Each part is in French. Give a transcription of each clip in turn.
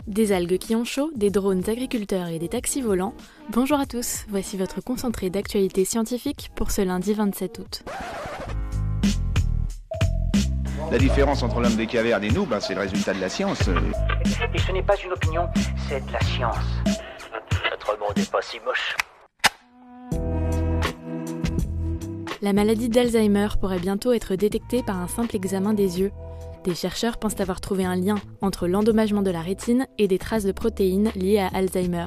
Des algues qui ont chaud, des drones agriculteurs et des taxis volants. Bonjour à tous, voici votre concentré d'actualité scientifique pour ce lundi 27 août. La différence entre l'homme des cavernes et nous, c'est le résultat de la science. Et ce n'est pas une opinion, c'est de la science. Notre monde n'est pas si moche. La maladie d'Alzheimer pourrait bientôt être détectée par un simple examen des yeux. Des chercheurs pensent avoir trouvé un lien entre l'endommagement de la rétine et des traces de protéines liées à Alzheimer.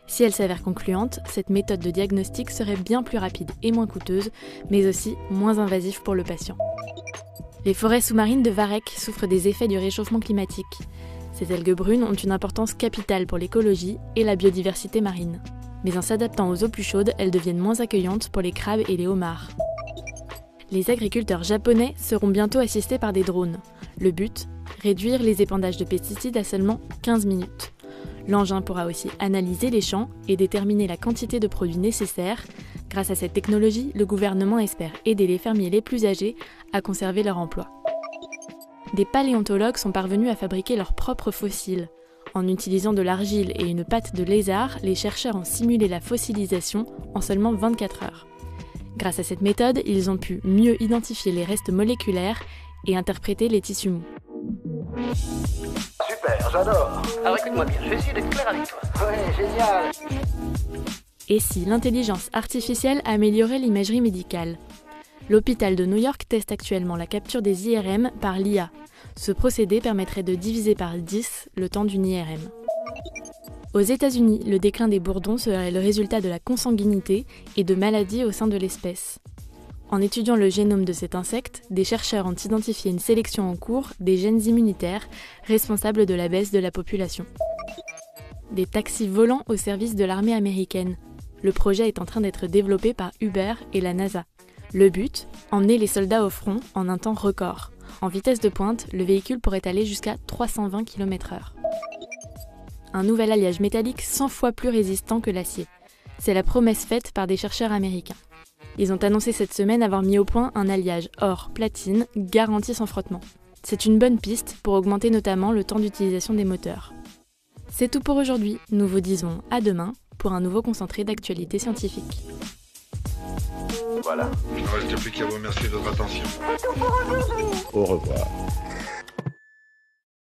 Si elle s'avère concluante, cette méthode de diagnostic serait bien plus rapide et moins coûteuse, mais aussi moins invasive pour le patient. Les forêts sous-marines de Varech souffrent des effets du réchauffement climatique. Ces algues brunes ont une importance capitale pour l'écologie et la biodiversité marine. Mais en s'adaptant aux eaux plus chaudes, elles deviennent moins accueillantes pour les crabes et les homards. Les agriculteurs japonais seront bientôt assistés par des drones. Le but, réduire les épandages de pesticides à seulement 15 minutes. L'engin pourra aussi analyser les champs et déterminer la quantité de produits nécessaires. Grâce à cette technologie, le gouvernement espère aider les fermiers les plus âgés à conserver leur emploi. Des paléontologues sont parvenus à fabriquer leurs propres fossiles. En utilisant de l'argile et une patte de lézard, les chercheurs ont simulé la fossilisation en seulement 24 heures. Grâce à cette méthode, ils ont pu mieux identifier les restes moléculaires et interpréter les tissus mous. Super, j'adore. Alors écoute-moi bien, je vais essayer d'être clair avec toi. Ouais, génial. Et si l'intelligence artificielle améliorait l'imagerie médicale ? L'hôpital de New York teste actuellement la capture des IRM par l'IA. Ce procédé permettrait de diviser par 10 le temps d'une IRM. Aux États-Unis, le déclin des bourdons serait le résultat de la consanguinité et de maladies au sein de l'espèce. En étudiant le génome de cet insecte, des chercheurs ont identifié une sélection en cours des gènes immunitaires responsables de la baisse de la population. Des taxis volants au service de l'armée américaine. Le projet est en train d'être développé par Uber et la NASA. Le but, emmener les soldats au front en un temps record. En vitesse de pointe, le véhicule pourrait aller jusqu'à 320 km/h. Un nouvel alliage métallique 100 fois plus résistant que l'acier. C'est la promesse faite par des chercheurs américains. Ils ont annoncé cette semaine avoir mis au point un alliage or-platine garanti sans frottement. C'est une bonne piste pour augmenter notamment le temps d'utilisation des moteurs. C'est tout pour aujourd'hui. Nous vous disons à demain pour un nouveau concentré d'actualité scientifique. Voilà. Il ne reste plus qu'à vous remercier de votre attention. Au revoir.